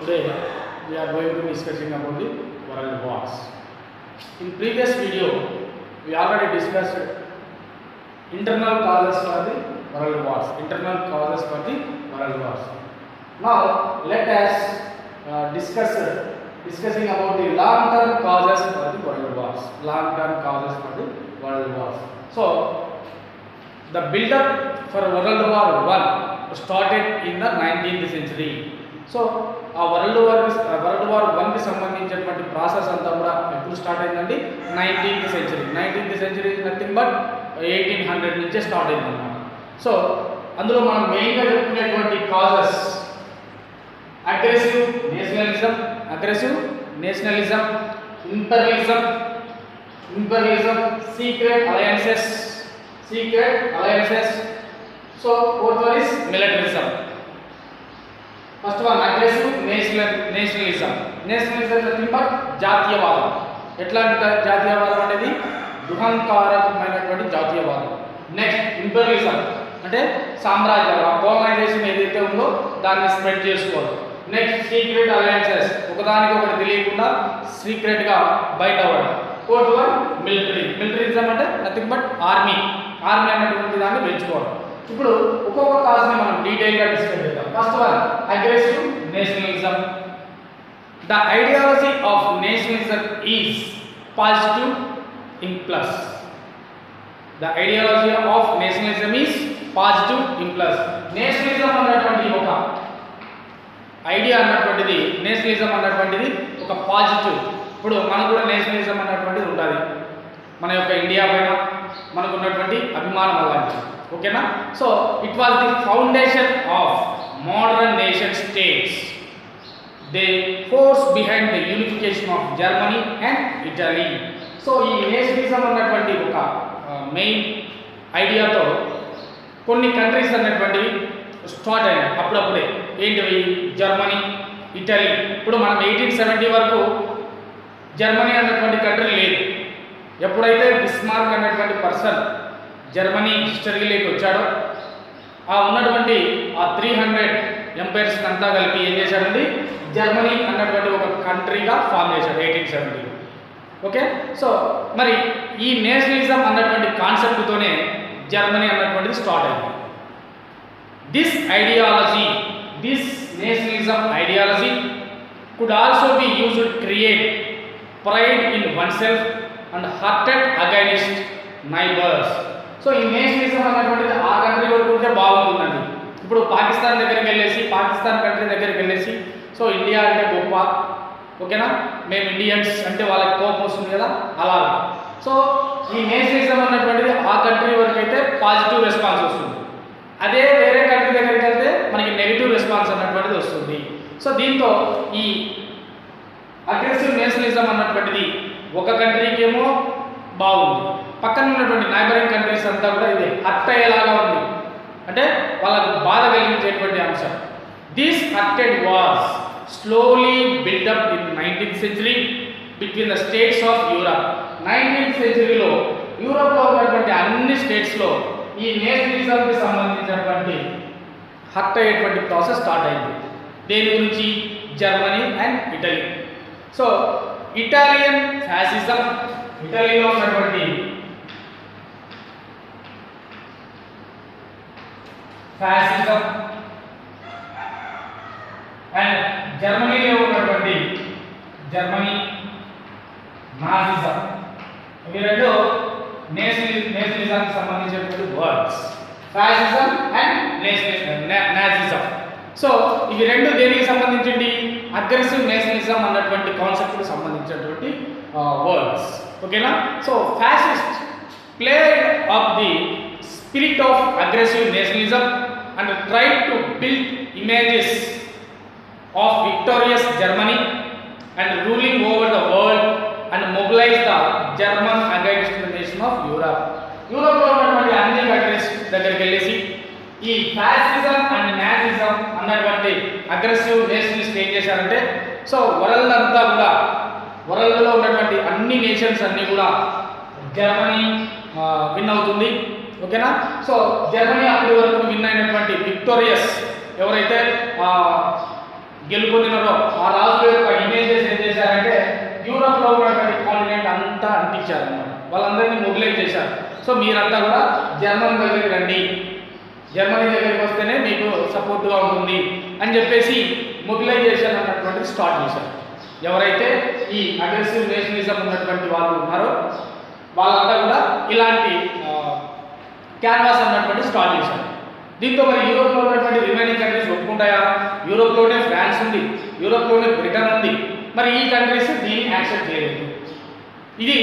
Today we are going to be discussing about the world wars. In previous video, we already discussed internal causes for the world wars. Internal causes for the world wars. Now let us discussing about the long-term causes for the world wars. Long-term causes for the world wars. So the build-up for World War I started in the 19th century. So ఆ world war 1 కి సంబంధించినటువంటి process అంతా కూడా ఎప్పుడు start అయిందండి? 19th century nothing but 1800 నుంచే start అయింది అన్నమాట. సో అందులో మనం మెయిన్గా చెప్పుకునేటువంటి causes aggressive nationalism, imperialism, secret alliances. So fourth one is militarism. First one aggressive nationalism nothing but జాతీయవాదం. ఎట్లాంటి జాతీయవాదం అనేది? దుహంకారమైనటువంటి జాతీయవాదం. నెక్స్ట్ ఇంపీరియలిజం అంటే సామ్రాజ్యాలు, కోలనైజేషన్ ఏదైతే ఉందో దాన్ని స్ప్రెడ్ చేసుకోవడం. నెక్స్ట్ సీక్రెట్ అలయన్సెస్, ఒకదానికి ఒకటి తెలియకుండా సీక్రెట్గా బయట అవ్వడం. ఫోర్త్ వన్ మిలిటరిజం అంటే నథింగ్ బట్ ఆర్మీ అన్నటువంటి దాన్ని పెంచుకోవడం. ఇప్పుడు ఒక్కొక్క కాజ్ని మనం డీటెయిల్గా డిస్కస్ చేద్దాం. First one aggressive nationalism. The ideology of nationalism is positive implies. The ideology of nationalism is positive implies. Nationalism అన్నటువంటి ఒక ఐడియా అన్నటువంటిది, నేషనలిజం అన్నటువంటిది ఒక పాజిటివ్. ఇప్పుడు మనకు కూడా నేషనలిజం అన్నటువంటిది ఉంటుంది. మన యొక్క ఇండియా పైన మనకు ఉన్నటువంటి అభిమానం అలాంటిది. ఓకేనా? So it was the foundation of modern nation states. They force behind the unification of Germany and Italy. So ఈ నేషనలిజం అన్నటువంటి ఒక మెయిన్ ఐడియాతో కొన్ని కంట్రీస్ అన్నటువంటివి స్టార్ట్ అయినాయి అప్పుడప్పుడే. ఏంటివి? Germany, Italy. ఇప్పుడు మనం 1870 వరకు జర్మనీ అన్నటువంటి కంట్రీ లేదు. ఎప్పుడైతే బిస్మార్క్ అన్నటువంటి పర్సన్ జర్మనీ హిస్టరీలోకి వచ్చాడో ఆ ఉన్నటువంటి ఆ 300 ఎంపైర్స్ అంతా కలిపి ఏం చేశాడండి? జర్మనీ అన్నటువంటి ఒక కంట్రీగా ఫామ్ చేశాడు 1870. ఓకే, సో మరి ఈ నేషనలిజం అన్నటువంటి కాన్సెప్ట్తోనే జర్మనీ అన్నటువంటిది స్టార్ట్ అయింది. This nationalism ideology could also be used to create pride in one self and hearted against neighbours. So ఈ నేషనలిజం అన్నటువంటిది ఆ కంట్రీ వరకు ఉంటే బాగుంటుందండి. ఇప్పుడు పాకిస్తాన్ కంట్రీ దగ్గరికి వెళ్ళేసి సో ఇండియా అంటే గొప్ప, ఓకేనా, మేము ఇండియన్స్ అంటే వాళ్ళకి కోపం వస్తుంది కదా, అలా. సో ఈ నేషనలిజం అన్నటువంటిది ఆ కంట్రీ వరకు అయితే పాజిటివ్ రెస్పాన్స్ వస్తుంది. అదే వేరే కంట్రీ దగ్గరికి వెళ్తే మనకి నెగిటివ్ రెస్పాన్స్ అన్నటువంటిది వస్తుంది. సో దీంతో ఈ అగ్రెసివ్ నేషనలిజం అన్నటువంటిది ఒక కంట్రీకి ఏమో బాగుంది, పక్కన ఉన్నటువంటి నైబరింగ్ కంట్రీస్ అంతా కూడా ఇది హర్ట్ అయ్యేలాగా ఉంది, అంటే వాళ్ళకు బాధ కలిగించేటువంటి అంశం. This hatred was slowly build up in 19th century between the states of Europe. 19th centuryలో యూరప్లో ఉన్నటువంటి అన్ని స్టేట్స్లో ఈ నేషనలిజంకి సంబంధించినటువంటి హర్ట్ అయ్యేటువంటి ప్రాసెస్ స్టార్ట్ అయింది. దేని గురించి? Germany and Italy. So Italian fascism, ఇటలీలో ఉన్నటువంటి ఫ్యాసిజం అండ్ జర్మనీలో ఉన్నటువంటి జర్మనీ నాజిజం. ఇవి రెండు నేషనలిజానికి సంబంధించినటువంటి words, fascism and Nazism. So ఇవి రెండు దేనికి సంబంధించింది? అగ్రెసివ్ నేషనలిజం అన్నటువంటి కాన్సెప్ట్కి సంబంధించినటువంటి వర్డ్స్. ఓకేనా? So fascist played up the spirit of aggressive nationalism and try to build images of victorious Germany and ruling over the world and mobilize the German against the nation of Europe. యూరప్లో ఉన్నటువంటి అన్ని countries దగ్గరికి వెళ్ళేసి ఈ fascism and Nazism అన్నటువంటి aggressive nationalist ఏం చేశారంటే, so వరల్డ్లో ఉన్నటువంటి అన్ని నేషన్స్ అన్నీ కూడా జర్మనీ విన్ అవుతుంది. ఓకేనా? సో జర్మనీ అప్పటి వరకు విన్ అయినటువంటి విక్టోరియస్ ఎవరైతే గెలుపొందినారో ఆ రాజుల యొక్క ఇమేజెస్ ఏం చేశారంటే యూరోప్లో ఉన్నటువంటి కాంటినెంట్ అంతా అంటించారు అన్నమాట. వాళ్ళందరినీ మొబిలైజ్ చేశారు. సో మీరంతా కూడా జర్మనీ దగ్గరికి రండి, జర్మనీ దగ్గరికి వస్తేనే మీకు సపోర్ట్గా ఉంటుంది అని చెప్పేసి మొబిలైజేషన్ అన్నటువంటిది స్టార్ట్ చేశారు. ఎవరైతే ఈ అగ్రెసివ్ నేషనలిజం ఉన్నటువంటి వాళ్ళు ఉన్నారో వాళ్ళంతా కూడా ఇలాంటి క్యాన్వాస్ అన్నటువంటి స్టార్ట్ చేశారు. దీంతో మరి యూరోప్లో ఉన్నటువంటి రిమైనింగ్ కంట్రీస్ ఒప్పుకుంటాయా? యూరోప్లోనే ఫ్రాన్స్ ఉంది, యూరోప్లోనే బ్రిటన్ ఉంది. మరి ఈ కంట్రీస్ దీన్ని యాక్సెప్ట్ చేయలేదు. ఇది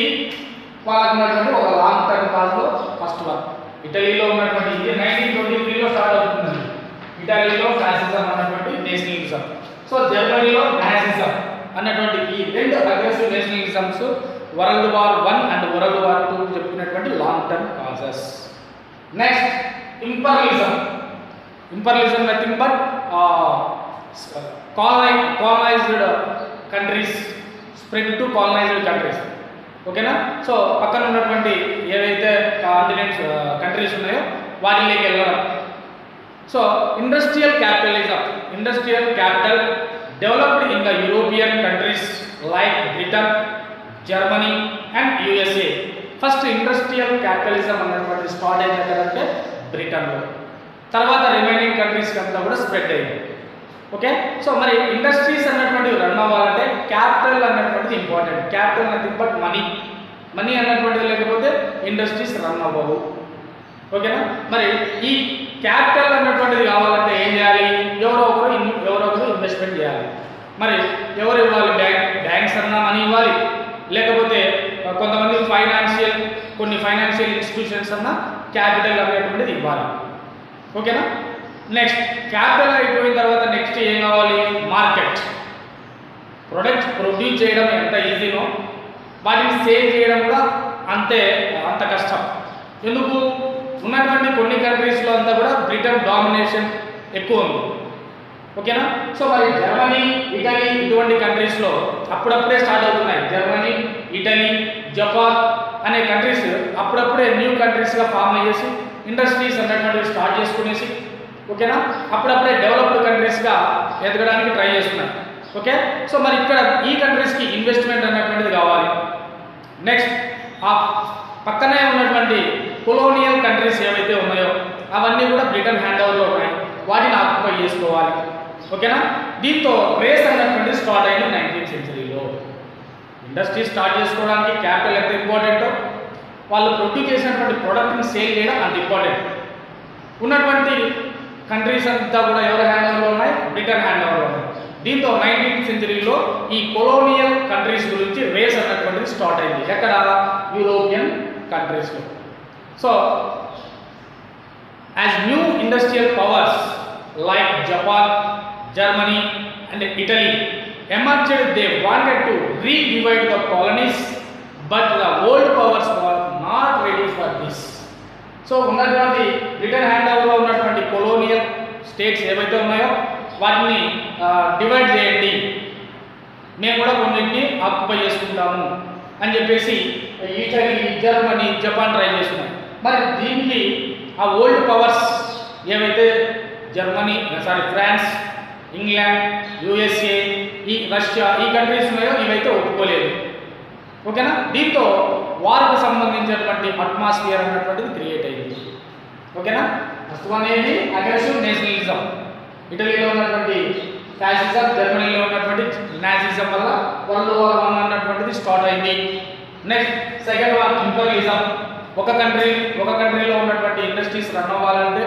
వాళ్ళకు ఉన్నటువంటి ఒక లాంగ్ టర్మ్ కాజ్లో ఫస్ట్ వన్. ఇటలీలో ఉన్నటువంటి ఇది 1923లో స్టార్ట్ అవుతుందండి. ఇటలీలో ఫ్యాసిజం అన్నటువంటి నేషనలిజం, సో జర్మనీలో నాసిజం అన్నటువంటి ఈ రెండు aggressive nationalisms world war 1 and world war 2 చెప్పుకున్నటువంటి long term causes. Next imperialism. Imperialism nothing but colonized countries spread to colonized countries. ఓకేనా? సో పక్కన ఉన్నటువంటి ఏవైతే కాంటినెంట్స్ కంట్రీస్ ఉన్నాయో వాటిలోకి వెళ్ళడం. So industrial capitalism, industrial capital developed in the European countries like Britain, Germany and USA. First industrial capitalism అన్నటువంటి start అయింది ఎక్కడంటే బ్రిటన్లో. తర్వాత రిమైనింగ్ కంట్రీస్కి అంతా కూడా స్ప్రెడ్ అయింది. ఓకే, సో మరి ఇండస్ట్రీస్ అన్నటువంటివి రన్ అవ్వాలంటే క్యాపిటల్ అన్నటువంటిది important. Capital nothing but money. Money అన్నటువంటిది లేకపోతే ఇండస్ట్రీస్ రన్ అవ్వవు. ఓకేనా? మరి ఈ క్యాపిటల్ అన్నటువంటిది కావాలంటే ఏం చేయాలి? ఎవరో ఒకరు ఇన్వెస్ట్మెంట్ చేయాలి. మరి ఎవరు ఇవ్వాలి? బ్యాంక్స్ అన్నా మనీ ఇవ్వాలి, లేకపోతే కొంతమంది కొన్ని ఫైనాన్షియల్ ఇన్స్టిట్యూషన్స్ అన్నా క్యాపిటల్ అనేటువంటిది ఇవ్వాలి. ఓకేనా? నెక్స్ట్ క్యాపిటల్ అయిపోయిన తర్వాత నెక్స్ట్ ఏం కావాలి? మార్కెట్. ప్రొడక్ట్ ప్రొడ్యూస్ చేయడం ఎంత ఈజీనో వాటిని సేల్ చేయడం కూడా అంత కష్టం. ఎందుకు? ఉన్నటువంటి కొన్ని కంట్రీస్లో అంతా కూడా బ్రిటన్ డామినేషన్ ఎక్కువ ఉంది. ఓకేనా? సో మరి జర్మనీ, ఇటలీ ఇటువంటి కంట్రీస్లో అప్పుడప్పుడే స్టార్ట్ అవుతున్నాయి. జర్మనీ, ఇటలీ, జపాన్ అనే కంట్రీస్ అప్పుడప్పుడే న్యూ కంట్రీస్గా ఫామ్ అయ్యేసి ఇండస్ట్రీస్ అన్నటువంటివి స్టార్ట్ చేసుకునేసి, ఓకేనా, అప్పుడప్పుడే డెవలప్డ్ కంట్రీస్గా ఎదగడానికి ట్రై చేస్తున్నాయి. ఓకే, సో మరి ఇక్కడ ఈ కంట్రీస్కి ఇన్వెస్ట్మెంట్ అన్నటువంటిది కావాలి. నెక్స్ట్ ఆ పక్కనే ఉన్నటువంటి కొలోనియల్ కంట్రీస్ ఏవైతే ఉన్నాయో అవన్నీ కూడా బ్రిటన్ హ్యాండ్ ఓవర్లో ఉన్నాయి, వాటిని ఆక్యుపై చేసుకోవాలి. ఓకేనా? దీంతో రేస్ అన్నటువంటి స్టార్ట్ అయింది 19th సెంచరీలో. ఇండస్ట్రీ స్టార్ట్ చేసుకోవడానికి క్యాపిటల్ ఎంత ఇంపార్టెంటో వాళ్ళు ప్రొడ్యూస్ చేసినటువంటి ప్రోడక్ట్ని సేల్ చేయడం అంత ఇంపార్టెంట్. ఉన్నటువంటి కంట్రీస్ అంతా కూడా ఎవరి హ్యాండ్ ఓవర్లో ఉన్నాయి? బ్రిటన్ హ్యాండ్ ఓవర్లో ఉన్నాయి. దీంతో 19th సెంచరీలో ఈ కొలోనియల్ కంట్రీస్ గురించి రేస్ అన్నటువంటిది స్టార్ట్ అయింది. ఎక్కడ? యూరోపియన్ కంట్రీస్లో. So as new industrial powers like Japan, Germany and Italy emerged, they wanted to re-divide the colonies, but the old powers were not ready for this. So ఉన్నటువంటి Britain hand ఓవర్లో ఉన్నటువంటి colonial states ఏవైతే ఉన్నాయో వాటిని divide చేయండి, మేము కూడా కొన్నింటిని ఆక్యుపై చేసుకుంటాము అని చెప్పేసి ఇటలీ, జర్మనీ, జపాన్ ట్రై చేస్తున్నాయి. మరి దీనికి ఆ ఓల్డ్ పవర్స్ ఏవైతే ఫ్రాన్స్, ఇంగ్లాండ్, యుఎస్ఏ, రష్యా ఈ కంట్రీస్ ఉన్నాయో ఇవైతే ఒప్పుకోలేదు. ఓకేనా? దీంతో వార్కు సంబంధించినటువంటి అట్మాస్ఫియర్ అన్నటువంటిది క్రియేట్ అయింది. ఓకేనా? ఫస్ట్ వన్ ఏది? Aggressive nationalism. ఇటలీలో ఉన్నటువంటి ఫ్యాసిజం, జర్మనీలో ఉన్నటువంటి నాసిజం వల్ల వరల్డ్ వార్ 1 అన్నటువంటిది స్టార్ట్ అయింది. Next second one imperialism. ఒక కంట్రీలో ఉన్నటువంటి ఇండస్ట్రీస్ రన్ అవ్వాలంటే,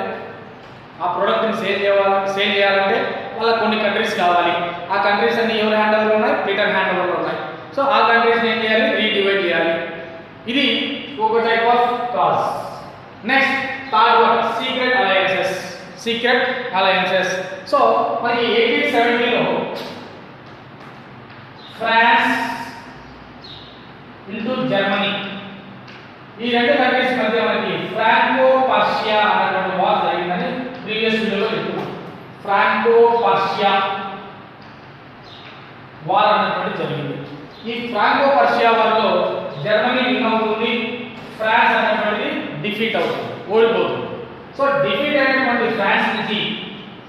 ఆ ప్రోడక్ట్ని సేల్ చేయాలంటే వాళ్ళకి కొన్ని కంట్రీస్ కావాలి. ఆ కంట్రీస్ అన్ని ఎవరి హ్యాండ్ ఓవర్లో ఉన్నాయి? బ్రిటన్ హ్యాండ్ ఓవర్లో ఉన్నాయి. సో ఆ కంట్రీస్ని ఏం చేయాలి? రీడివైడ్ చేయాలి. ఇది ఒక type of cause. Next third one secret alliances. So మనకి 1870లో ఫ్రాన్స్ ఇంటూ జర్మనీ, ఈ రెండు కంట్రీస్ మధ్య మనకి ఫ్రాంకో పర్షియా అన్నటువంటి వార్ జరిగిందని ప్రీవియస్ వీడియోలో చెప్పుకున్నాం. ఫ్రాంకో పర్షియా వార్ అన్నటువంటి జరిగింది. ఈ ఫ్రాంకో పర్షియా వార్లో జర్మనీ విన్ అవుతుంది, ఫ్రాన్స్ అన్నటువంటిది డిఫీట్ అవుతుంది, ఓడిపోతుంది. సో డిఫీట్ అయినటువంటి ఫ్రాన్స్ నుంచి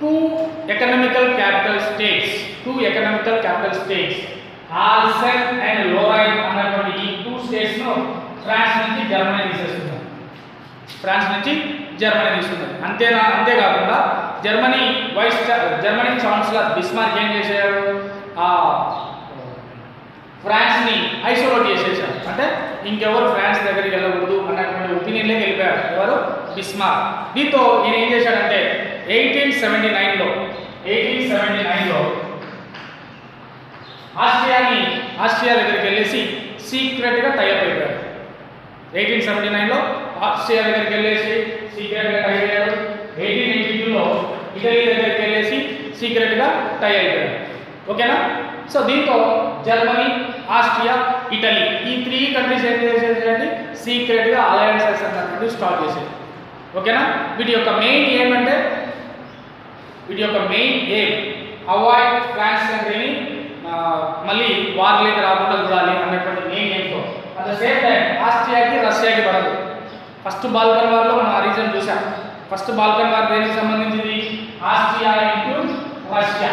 two economical capital states Alsace and Lorraine అన్నటువంటి ఈ టూ స్టేట్స్ ను ఫ్రాన్స్ నుంచి జర్మనీ తీసేస్తున్నారు. అంతేకాకుండా జర్మనీ ఛాన్సలర్ బిస్మార్క్ ఏం చేశాడు, ఫ్రాన్స్ ని ఐసోలేట్ చేసేసారు. అంటే ఇంకెవరు ఫ్రాన్స్ దగ్గరికి వెళ్ళకూడదు అన్నటువంటి ఒపీనియన్లోకి వెళ్ళిపోయారు. ఎవరు? బిస్మార్క్. దీంతో ఈయన ఏం చేశాడంటే 1879లో ఆస్ట్రియా దగ్గరికి వెళ్ళేసి సీక్రెట్గా టైఅప్ అయిపోయాడు. 1879లో ఆస్ట్రియా దగ్గరికి వెళ్ళేసి సీక్రెట్గా టై అయ్యాడు. 1882లో ఇటలీ దగ్గరికి వెళ్ళేసి సీక్రెట్గా టై అయిపోయాడు. ఓకేనా? సో దీంతో జర్మనీ, ఆస్ట్రియా, ఇటలీ ఈ 3 కంట్రీస్ ఏం చేసేది సీక్రెట్గా అలయన్సెస్ అన్నటువంటి స్టార్ట్ చేసేది. ఓకేనా? వీటి యొక్క మెయిన్ ఎయిమ్ అవాయిడ్ ఫ్రాన్స్ కంట్రీని మళ్ళీ వార్లోకి రాకుండా చూడాలి అన్నటువంటి మెయిన్ ఎయిమ్తో. అట్ ద సేమ్ టైం ఆస్ట్రియాకి రష్యాకి పడదు. ఫస్ట్ బాల్కన్ వార్లో మనం ఆ రీజన్ చూసాం. ఫస్ట్ బాల్కన్ వార్ దేనికి సంబంధించింది? Austria into Russia.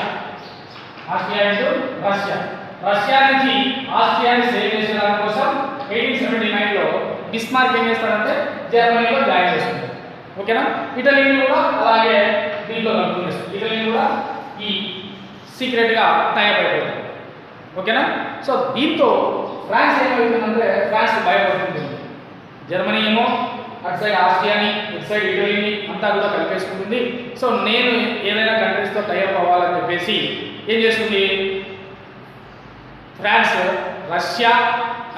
రష్యా నుంచి ఆస్ట్రియాని సేవ్ చేసేదాని కోసం 1879లో బిస్మార్క్ ఏం చేస్తాడంటే జర్మనీలో జాయిన్ చేస్తాడు. ఓకేనా? ఇటలీని కూడా అలాగే దీంట్లో కలుపుకునేస్తాడు. ఇటలీని కూడా ఈ సీక్రెట్గా టైఅప్ అయిపోతుంది. ఓకేనా? సో దీంతో ఫ్రాన్స్ ఏమవుతుందంటే ఫ్రాన్స్ భయపడుతుంది. జర్మనీ ఏమో అటు సైడ్ ఆస్ట్రియాని, ఇటు సైడ్ ఇటలీని అంతా కూడా కలిపేసుకుంటుంది. సో నేను ఏదైనా కంట్రీస్తో టైఅప్ అవ్వాలని చెప్పేసి ఏం చేస్తుంది? ఫ్రాన్స్, రష్యా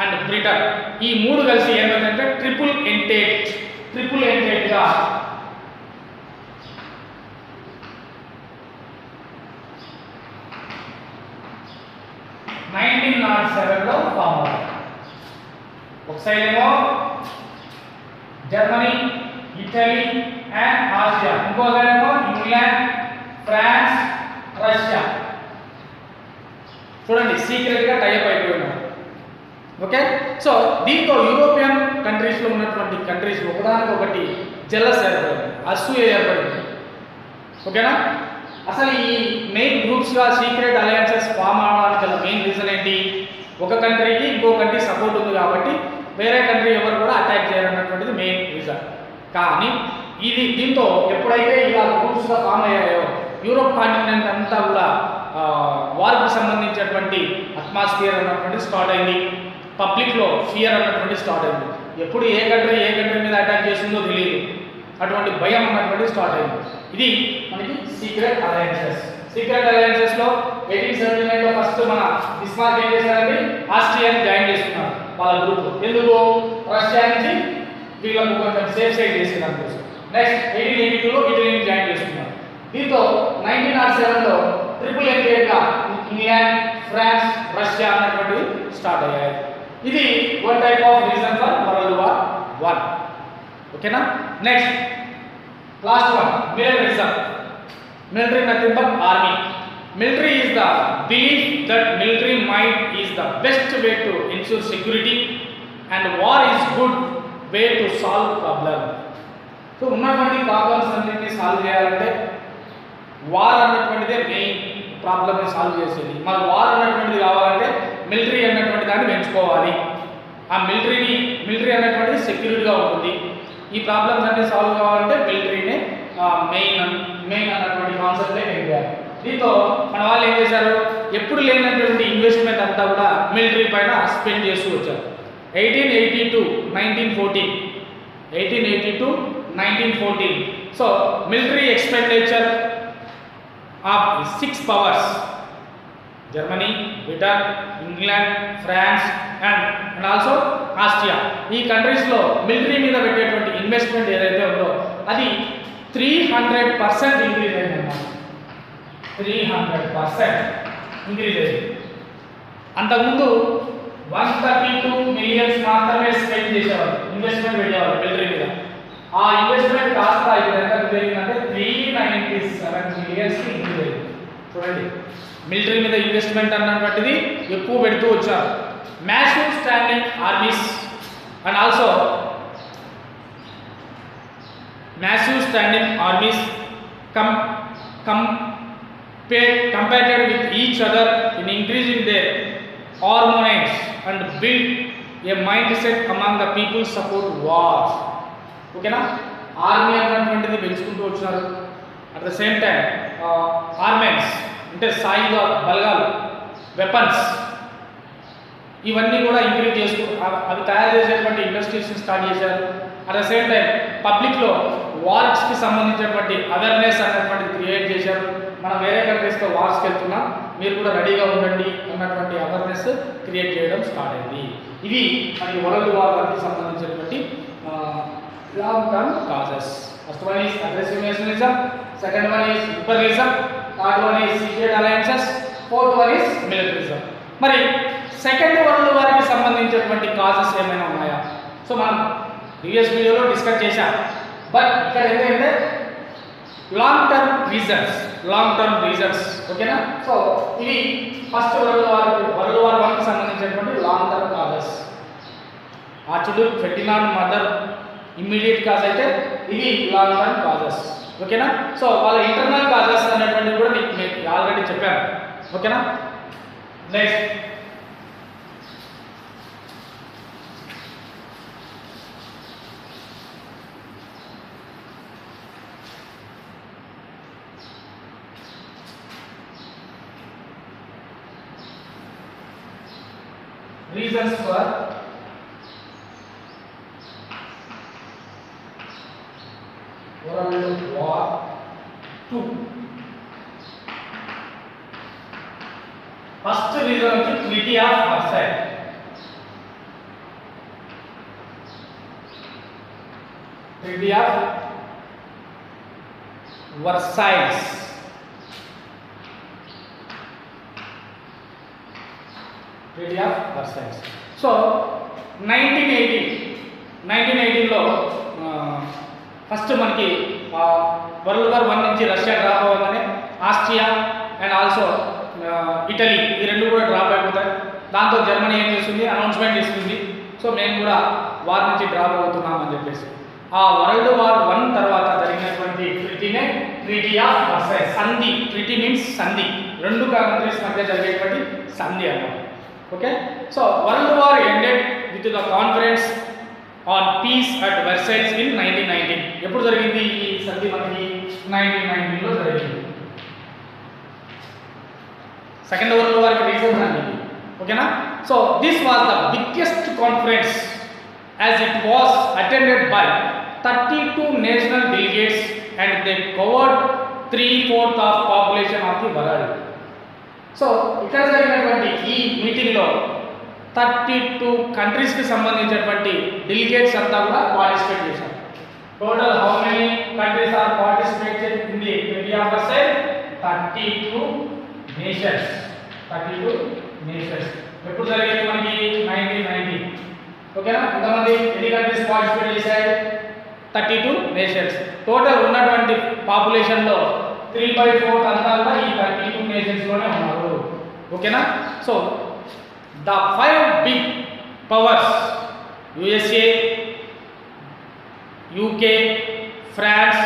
అండ్ బ్రిటన్ ఈ 3 కలిసి ఏమైందంటే ట్రిపుల్ ఎంటేట్గా 1907లో ఫామ్ అవుతుంది. ఒక సైడ్ ఏమో జర్మనీ, ఇటలీ అండ్ ఆస్ట్రియా, ఇంకో సైడ్ ఏమో ఇంగ్లాండ్, ఫ్రాన్స్, రష్యా. చూడండి సీక్రెట్గా టైఅప్ అయిపోయినారు. ఓకే? సో దీంతో యూరోపియన్ కంట్రీస్లో ఉన్నటువంటి కంట్రీస్ ఒకదానికొకటి జెలస్ ఏర్పడింది, అసూయ ఏర్పడింది. ఓకేనా? అసలు ఈ మెయిన్ గ్రూప్స్గా సీక్రెట్ అలయన్సెస్ ఫామ్ అవడానికి గల మెయిన్ రీజన్ ఏంటి? ఒక కంట్రీకి ఇంకో కంట్రీ సపోర్ట్ ఉంది కాబట్టి వేరే కంట్రీ ఎవరు కూడా అటాక్ చేయాలన్నటువంటిది మెయిన్ రీజన్. కానీ దీంతో ఎప్పుడైతే ఇలా గ్రూప్స్గా ఫామ్ అయ్యాయో యూరోప్ కాంటినెంట్ అంతా కూడా వార్కి సంబంధించినటువంటి అట్మాస్ఫియర్ అన్నటువంటిది స్టార్ట్ అయింది. పబ్లిక్లో ఫియర్ అన్నటువంటి స్టార్ట్ అయింది. ఎప్పుడు ఏ కంట్రీ మీద అటాక్ చేస్తుందో తెలియదు, అటువంటి భయం అన్నటువంటిది స్టార్ట్ అయింది. ఇది మనకి సీక్రెట్ అలయన్సెస్లో 1879లో ఫస్ట్ మన బిస్మార్క్ ఏం చేశారంటే ఆస్ట్రియాని జాయిన్ చేస్తున్నారు వాళ్ళ గ్రూప్. ఎందుకు? రష్యా నుంచి వీళ్ళకు కొంచెం సేఫ్ సైడ్ చేసేదాని కోసం. నెక్స్ట్ 1882లో ఇటలీని జాయిన్ చేస్తున్నారు. దీంతో 1907లో ట్రిపుల్ ఎంటేట్గా ఇంగ్లాండ్, ఫ్రాన్స్, రష్యా అన్నటువంటివి స్టార్ట్ అయ్యాయి. ఇది one type of reason for world war 1. ఓకేనా? Next last one, militarism. Military nothing but army. Military is the belief that military might is the best way to ensure security and war is good way to solve problem. So ఉన్నటువంటి problems అన్నిటిని solve చేయాలంటే war అన్నటువంటిదే main ప్రాబ్లమ్ని solve చేసేది. మరి war అన్నటువంటిది కావాలంటే military అన్నటువంటి దాన్ని పెంచుకోవాలి. ఆ మిలిటరీ అన్నటువంటిది సెక్యూరిటీగా ఉంటుంది. ఈ ప్రాబ్లమ్స్ అన్ని సాల్వ్ కావాలంటే మిలిటరీనే మెయిన్ అన్నటువంటి కాన్సెప్ట్లే వెళ్ళారు. దీంతో మన వాళ్ళు ఏం చేశారు? ఎప్పుడు లేనటువంటి ఇన్వెస్ట్మెంట్ అంతా కూడా మిలిటరీ పైన స్పెండ్ చేస్తూ వచ్చారు. 1882-1914 so military expenditure of 6 powers Germany, Britain, England, France and also Austria ఈ కంట్రీస్లో మిలిటరీ మీద పెట్టేటువంటి ఇన్వెస్ట్మెంట్ ఏదైతే ఉందో అది 300% ఇంక్రీజ్ అయిందన్నమాట. 300% ఇంక్రీజ్ అయింది. అంతకుముందు 132 మిలియన్స్ మాత్రమే స్పెండ్ చేసేవారు, ఇన్వెస్ట్మెంట్ పెట్టేవారు మిలిటరీ మీద. ఆ ఇన్వెస్ట్మెంట్ కాస్త ఇప్పుడు ఎంత పెరిగిందంటే 397 మిలియన్స్కి ఇంక్రీజ్ అయింది. చూడండి మిలిటరీ మీద ఇన్వెస్ట్మెంట్ అన్నటువంటిది ఎక్కువ పెడుతూ వచ్చారు. Massive standing armies and also competed with each other in increasing their armaments and build a mindset among the people support wars. ఓకేనా, ఆర్మీ అన్నటువంటిది పెంచుకుంటూ వచ్చినారు. అట్ ద సేమ్ టైం ఆర్మెంట్స్ అంటే సాయుధ బలగాలు, వెపన్స్, ఇవన్నీ కూడా ఇంక్రీజ్ చేసుకు అవి తయారు చేసేటువంటి ఇండస్ట్రీస్ని స్టార్ట్ చేశారు. అట్ ద సేమ్ టైం పబ్లిక్లో వార్స్కి సంబంధించినటువంటి అవేర్నెస్ అనేటువంటిది క్రియేట్ చేశారు. మనం వేరే కంట్రీస్తో వార్స్కి వెళ్తున్నాం, మీరు కూడా రెడీగా ఉండండి అన్నటువంటి అవేర్నెస్ క్రియేట్ చేయడం స్టార్ట్ అయింది. ఇవి మనకి వరల్డ్ వార్ వరకు సంబంధించినటువంటి long term causes. First one is aggressive nationalism, second one is imperialism, third one is secret alliances, fourth one is militarism. మరి సెకండ్ వరల్డ్ వార్కి సంబంధించినటువంటి కాజెస్ ఏమైనా ఉన్నాయా? సో మనం ప్రీవియస్ వీడియోలో డిస్కస్ చేశాం. బట్ ఇక్కడ ఏంటంటే లాంగ్ టర్మ్ రీజన్స్, ఓకేనా. సో ఇవి ఫస్ట్ వరల్డ్ వార్ 1కి సంబంధించినటువంటి long term causes. Archduke Ferdinand murder immediate cause అయితే ఇవి లాంగ్ టర్మ్ కాజెస్, ఓకేనా. సో వాళ్ళ ఇంటర్నల్ కాజెస్ అనేటువంటివి కూడా మీకు ఆల్రెడీ చెప్పాను, ఓకేనా. Next reasons for World War II. First reason is Treaty of Versailles. Treaty of Versailles. Treaty of Versailles. So 1918లో ఫస్ట్ మనకి వరల్డ్ వార్ 1 నుంచి రష్యా డ్రాప్ అవ్వగానే ఆస్ట్రియా అండ్ ఆల్సో ఇటలీ ఈ రెండు కూడా డ్రాప్ అయిపోతాయి. దాంతో జర్మనీ ఏం చేస్తుంది, అనౌన్స్మెంట్ ఇస్తుంది, సో మేము కూడా వార్ నుంచి డ్రాప్ అవుతున్నాం అని చెప్పేసి. ఆ వరల్డ్ వార్ 1 తర్వాత జరిగినటువంటి ట్రీటీనే ట్రీటీ ఆఫ్ వర్సైల్స్. సంధి, ట్రీటీ మీన్స్ సంధి, రెండు కంట్రీస్ మధ్య జరిగేటువంటి సంధి అన్నమాట. Okay, so world war ended with the conference on peace at Versailles in 1919. ఎప్పుడు జరిగింది ఈ సంధి? మనకి 1919లో జరిగింది. సెకండ్ వరల్డ్ వార్కి రీజన్ అండి, ఓకేనా. So this was the biggest conference as it was attended by 32 national delegates and they covered 3/4 of population of the world. So ఇక్కడ జరిగినటువంటి ఈ మీటింగ్లో 32 కంట్రీస్కి సంబంధించినటువంటి డెలిగేట్స్ అంతా కూడా పార్టిసిపేట్ చేశారు. Total how many countries are participated in the treaty of Versailles? 32 nations. 32 nations. ఎప్పుడు జరిగింది మనకి? 1919, ఓకేనా. ఎంతమంది ఎన్ని కంట్రీస్ పార్టిసిపేట్ చేశాయి? 32 నేషన్స్. టోటల్ ఉన్నటువంటి పాపులేషన్లో 3/4 అంతా కూడా ఈ 32 నేషన్స్లోనే ఉన్నారు, ఓకేనా. So the 5 big powers USA, UK, France,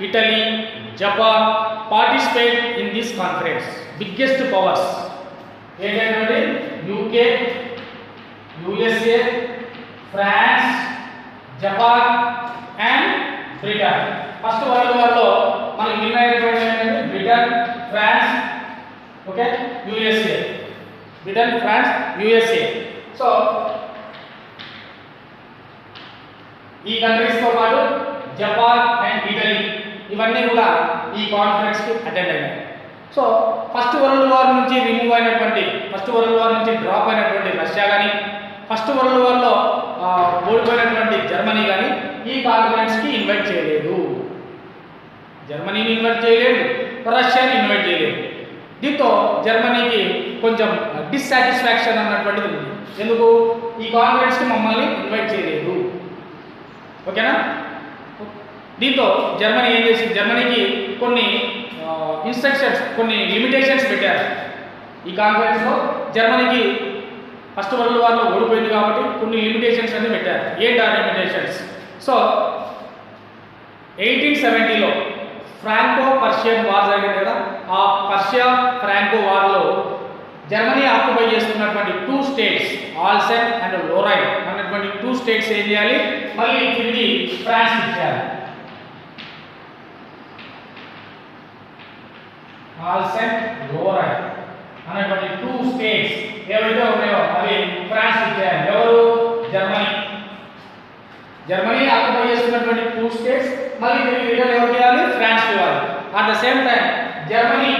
Italy, Japan participate in this conference. Biggest powers ఏంటంటే UK, USA, France, Japan and Britain. First world వార్లో మనకి విన్ అయినటువంటి ఏంటంటే Britain, France, okay, USA. Britain, France, USA. So ఈ కంట్రీస్తో పాటు Japan and Italy ఇవన్నీ కూడా ఈ కాన్ఫరెన్స్కి అటెండ్ అయినాయి. సో ఫస్ట్ వరల్డ్ వార్ నుంచి రిమూవ్ అయినటువంటి, ఫస్ట్ వరల్డ్ వార్ నుంచి డ్రాప్ అయినటువంటి రష్యా కానీ, ఫస్ట్ వరల్డ్ వార్లో ఓడిపోయినటువంటి జర్మనీ కానీ ఈ కాన్ఫరెన్స్కి ఇన్వైట్ చేయలేదు. జర్మనీని ఇన్వైట్ చేయలేదు, రష్యాని ఇన్వైట్ చేయలేదు. దీంతో జర్మనీకి కొంచెం డిస్సాటిస్ఫాక్షన్ అన్నటువంటిది ఉంది. ఎందుకు? ఈ కాన్ఫరెన్స్కి మమ్మల్ని ఇన్వైట్ చేయలేదు, ఓకేనా. దీంతో జర్మనీ ఏం చేసింది? జర్మనీకి కొన్ని ఇన్స్ట్రక్షన్స్, కొన్ని లిమిటేషన్స్ పెట్టారు. ఈ కాన్ఫరెన్స్లో జర్మనీకి ఫస్ట్ వరల్డ్ వార్లో ఓడిపోయింది కాబట్టి కొన్ని లిమిటేషన్స్ అన్ని పెట్టారు. ఏంటి ఆ లిమిటేషన్స్? సో 1870లో ఫ్రాంకో పర్షియన్ వార్ జరిగింది కదా, ఆ పర్షియా ఫ్రాంకో వార్లో జర్మనీ ఆక్యుపై చేసుకున్నటువంటి 2 స్టేట్స్ ఆల్సెన్ అండ్ లోరైన్ అన్నటువంటి 2 స్టేట్స్ ఏం చేయాలి, మళ్ళీ తిరిగి ఫ్రాన్స్ ఇచ్చారు. ఆల్సెన్ లోరైన్ అనేటువంటి 2 స్టేట్స్ ఏవైతే ఉన్నాయో అవి ఫ్రాన్స్ ఇచ్చారు. ఎవరు? జర్మనీ ఆక్యుపై చేసుకున్నటువంటి 2 స్టేట్స్ మళ్ళీ తిరిగి రిటర్న్ ఎవరు చేయాలి, ఫ్రాన్స్ ఇవ్వాలి. At the same time Germany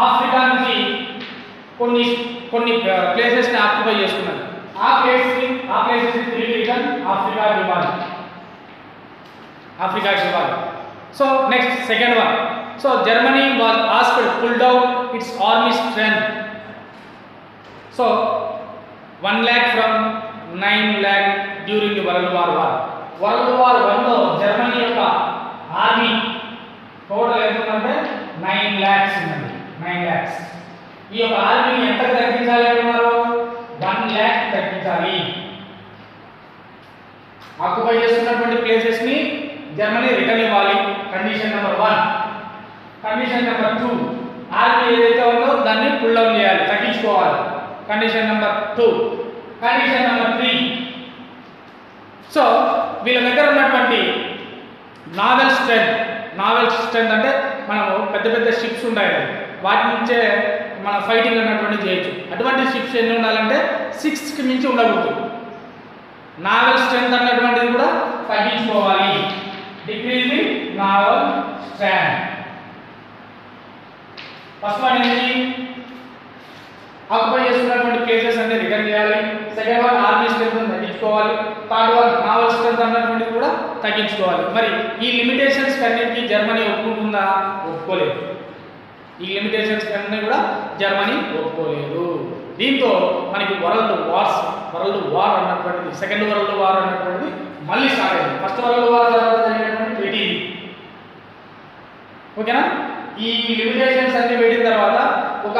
Africa నుంచి కొన్ని ప్లేసెస్ ని ఆక్యుపై చేసుకున్నది. ఆ ప్లేసెస్ ని తిరిగి రిటర్న్ ఆఫ్రికాకి ఇవ్వాలి. So next second one. So Germany was asked pull down its army strength. So 1 lakh from 9 lakh during world war 1. World war 1లో జర్మనీ యొక్క ఆర్మీ టోటల్ ఎంత ఉందంటే 9 lakhs ఉన్నది. 9 lakhs. ఈ యొక్క ఆర్మీని ఎంత తగ్గించాలి అంటున్నారు, 1 lakh తగ్గించాలి. ఆక్యుపై చేస్తున్నటువంటి ప్లేసెస్ ని జర్మనీ రిటర్న్ ఇవ్వాలి. Condition number 1. Condition number 2, army ఏదైతే ఉందో దాన్ని పుల్ డౌన్ చేయాలి, తగ్గించుకోవాలి. Condition number 2. Condition number 3. So వీళ్ళ దగ్గర ఉన్నటువంటి నావెల్ స్ట్రెంత్ అంటే మనము పెద్ద పెద్ద షిప్స్ ఉంటాయి, వాటి నుంచే మన ఫైటింగ్ అన్నటువంటి చేయొచ్చు. అటువంటి షిప్స్ ఎన్ని ఉండాలంటే 6కి మించి ఉండకూడదు. నావెల్ స్ట్రెంత్ అన్నటువంటిది కూడా తగ్గించుకోవాలి. Decreasing naval strength. First one ఏంటి, ఆక్యుపై చేస్తున్నటువంటి ప్లేసెస్ అన్ని రిటర్న్ చేయాలి. సెకండ్ వన్ ఆర్మీ స్ట్రెంత్ తగ్గించుకోవాలి. థర్డ్ వన్ నావల్ స్ట్రెంత్ అన్నటువంటిది కూడా తగ్గించుకోవాలి. మరి ఈ లిమిటేషన్స్ అన్నిటికీ జర్మనీ ఒప్పుకుంటుందా? ఒప్పుకోలేదు. ఈ లిమిటేషన్స్ అన్నీ కూడా జర్మనీ ఒప్పుకోలేదు. దీంతో మనకి వరల్డ్ వార్ అన్నటువంటిది, సెకండ్ వరల్డ్ వార్ అన్నటువంటిది మళ్ళీ స్టార్ట్ అయింది. ఫస్ట్ వరల్డ్ వార్ తర్వాత జరిగినటువంటి ట్రీటీ. ఓకేనా? ఈ లిమిటేషన్స్ అన్ని పెట్టిన తర్వాత ఒక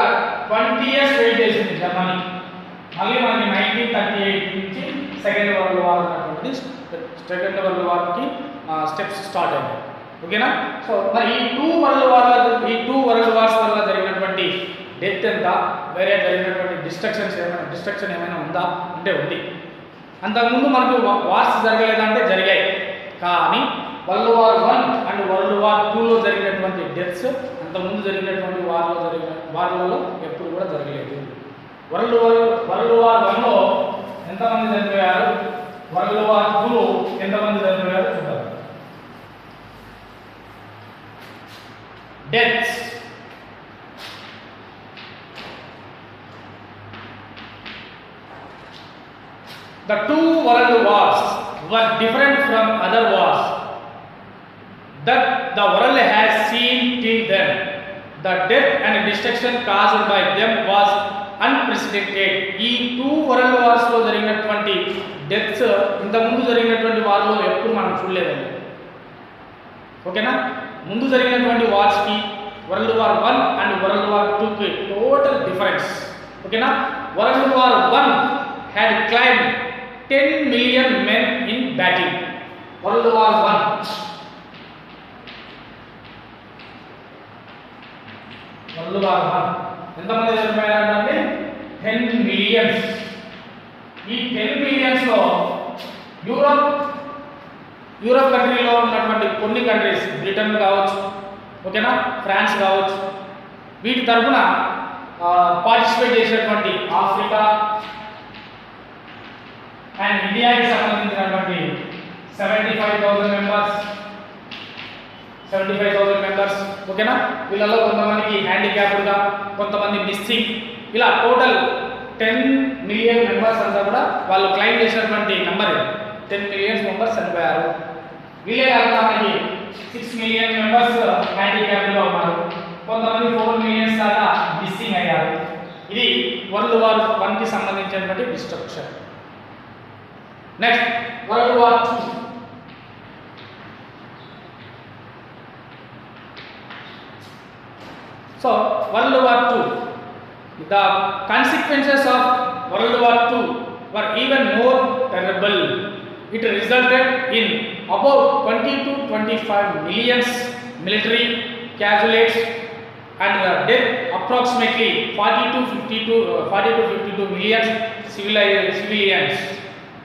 20 years వెయిట్ చేసింది జర్మనీ. మళ్ళీ మనకి 1938 నుంచి సెకండ్ వరల్డ్ వార్ అన్నటువంటి సెకండ్ వరల్డ్ వార్కి స్టెప్స్ స్టార్ట్ అయ్యాయి. ఓకేనా? సో మరి ఈ టూ వరల్డ్ వార్స్ వల్ల జరిగినటువంటి డెత్ ఎంత, వేరే జరిగినటువంటి డిస్ట్రక్షన్ ఏమైనా ఉందా అంటే ఉంది. అంతకుముందు మనకు వార్స్ జరగలేదంటే జరిగాయి, కానీ world war 1 and world war 2లో జరిగినటువంటి డెత్స్ అంతకుముందు జరిగినటువంటి వార్లలో ఎప్పుడు కూడా జరగలేదు. వరల్డ్ వార్ 1లో ఎంతమంది చనిపోయారు, వరల్డ్ వార్ 2లో ఎంతమంది చనిపోయారు చూద్దాం. Deaths. The two world wars were different from other wars that the world has seen till then. The death and destruction caused by them was unprecedented. ఈ టూ వరల్డ్ వార్స్ లో జరిగినటువంటి deaths ఇంతకుముందు జరిగినటువంటి వార్లో ఎప్పుడు మనం చూడలేదండి. ఓకేనా? ముందు జరిగినటువంటి వార్స్కి world war 1 and world war 2కి టోటల్ డిఫరెన్స్. ఓకేనా? World war 1 had climbed 10 million men in battle. World War 1. World War 1 ఎంతమంది చనిపోయారంటే 10 millions. ఈ 10 millions లో యూరప్ కంట్రీలో ఉన్నటువంటి కొన్ని కంట్రీస్, బ్రిటన్ కావచ్చు, ఓకేనా, ఫ్రాన్స్ కావచ్చు, వీటి తరఫున పార్టిసిపేట్ చేసినటువంటి ఆఫ్రికా అండ్ ఇండియాకి సంబంధించినటువంటి 75,000 మెంబర్స్. ఓకేనా? వీళ్ళలో కొంతమందికి హ్యాండిక్యాప్డ్గా, కొంతమంది మిస్సింగ్, ఇలా టోటల్ 10 million మెంబర్స్ అంతా కూడా వాళ్ళు క్లైమ్ చేసినటువంటి నెంబర్ 10 million మెంబర్స్ చనిపోయారు. వీళ్ళే కాకుండా మనకి 6 million మెంబర్స్ హ్యాండిక్యాప్డ్గా ఉన్నారు, కొంతమంది 4 million దాకా మిస్సింగ్ అయ్యారు. ఇది వరల్డ్ వార్ 1కి సంబంధించినటువంటి destruction. Next world war 2. So world war 2, the consequences of World War 2 were even more terrible. It resulted in about 20 to 25 million military casualties and death approximately 40 to 52 million civilians.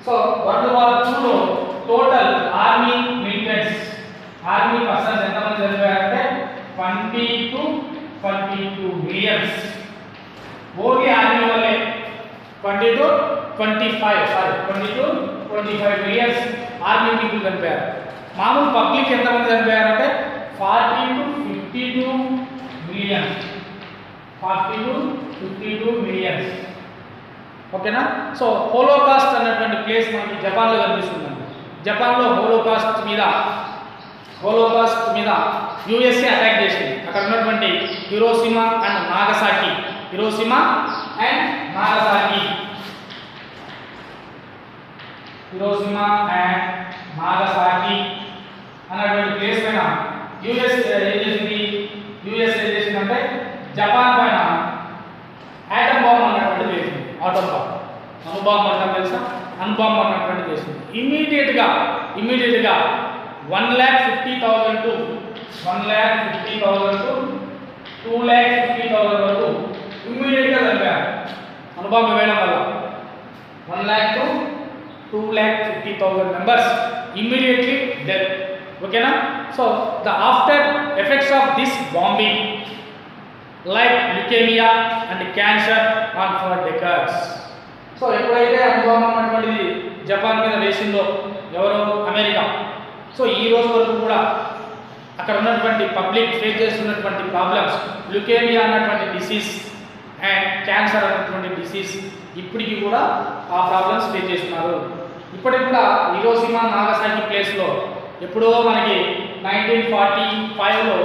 So World War II లో total army militants army persons ఎంతమంది చనిపోయారంటే 20 to 22 millions. Only army వల్లే 20 to 25 millions army people చనిపోయారు. మామూలు public ఎంతమంది చనిపోయారంటే 40 to 52 millions. 40 to 52 millions. ఓకేనా? So Holocaust అన్నటువంటి place మనకి జపాన్లో కనిపిస్తుందండి. జపాన్లో హోలోకాస్ట్ మీద యుఎస్ఏ అటాక్ చేసింది. అక్కడ ఉన్నటువంటి హిరోషిమా అండ్ నాగసాకి అన్నటువంటి ప్లేస్ పైన యుఎస్ ఏం చేసిందంటే జపాన్ పైన ఆటం బాంబ్ అన్నటువంటిది వేసింది. ఆటం బాంబ్ అణుబాంబ్ అంటాం తెలుసా? అణుబాంబ్ అన్నటువంటిది వేసింది. ఇమ్మీడియట్గా 1,50,000 to 2,50,000 వరకు ఇమ్మీడియట్గా చనిపోయారు అణుబాంబు వేయడం వల్ల. 1,00,000 to 2,50,000 మెంబర్స్ ఇమ్మీడియట్లీ డెత్. ఓకేనా? So the after effects of this bombing like leukemia and cancer on for decades. So ఎప్పుడైతే అణుబాంబు అన్నటువంటిది జపాన్ మీద వేసిందో ఎవరో అమెరికా, సో ఈ రోజు వరకు కూడా అక్కడ ఉన్నటువంటి పబ్లిక్ ఫేస్ చేస్తున్నటువంటి ప్రాబ్లమ్స్ ల్యూకేమియా అన్నటువంటి డిసీజ్ అండ్ క్యాన్సర్ అన్నటువంటి డిసీజ్ ఇప్పటికీ కూడా ఆ ప్రాబ్లమ్స్ ఫేస్ చేస్తున్నారు. ఇప్పటికి కూడా హిరోషిమా నాగసాకి ప్లేస్లో ఎప్పుడో మనకి 1945లో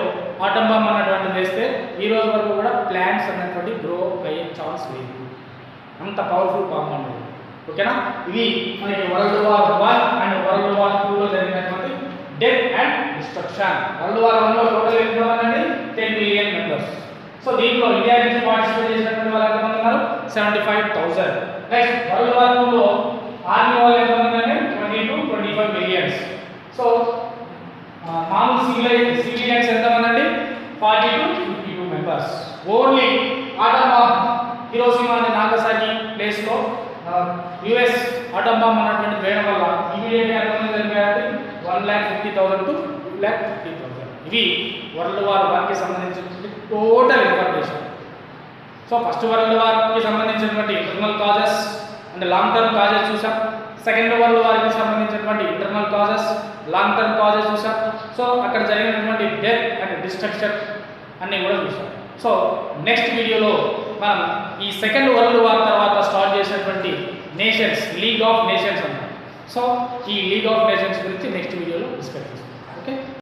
ఆటం బాంబ్ అన్నటువంటిది వేస్తే ఈ రోజు వరకు కూడా ప్లాంట్స్ అన్నటువంటి గ్రో అయ్యే ఛాన్స్ లేదు. అంత పవర్ఫుల్ బాంబ్ అనేది. ఓకేనా? ఇవి మనకి world war 1 and world war 2లో జరిగినటువంటి death and destruction. World war 1లో టోటల్ ఎంతమంది? 10 మిలియన్ మెంబర్స్. సో దీంట్లో ఇండియా నుంచి పార్టిసిపేట్ చేసినటువంటి వాళ్ళు ఎంతమంది ఉన్నారు? 75,000. నెక్స్ట్ వరల్డ్ వార్ 2లో ఆర్మీ వాళ్ళు ఎంతమంది అంటే 20 to 25 మిలియన్స్. సో మామూలు సివిలియన్స్ ఎంతమంది అండి? 40 to 52 members. Only atom bomb Hiroshima and Nagasaki ప్లేస్లో యుఎస్ ఆటం బాంబ్ అన్నటువంటి వేయడం వల్ల ఇమీడియట్గా ఎంతమంది చనిపోయారంటే 1,50,000 to 2,50,000. ఇవి వరల్డ్ వార్ 1కి సంబంధించినటువంటి total information. So first world వార్కి సంబంధించినటువంటి internal causes and long term causes చూసాం. సెకండ్ వరల్డ్ వార్కి సంబంధించినటువంటి internal causes, long term causes చూసాం. సో అక్కడ జరిగినటువంటి డెత్ అండ్ డిస్ట్రక్షన్ అన్నీ కూడా చూసాం. సో నెక్స్ట్ వీడియోలో మనం ఈ సెకండ్ వరల్డ్ వార్ తర్వాత స్టార్ట్ చేసినటువంటి నేషన్స్, లీగ్ ఆఫ్ నేషన్స్ అన్నారు. సో ఈ లీగ్ ఆఫ్ నేషన్స్ గురించి నెక్స్ట్ వీడియోలో డిస్కస్ చేస్తాం. ఓకే.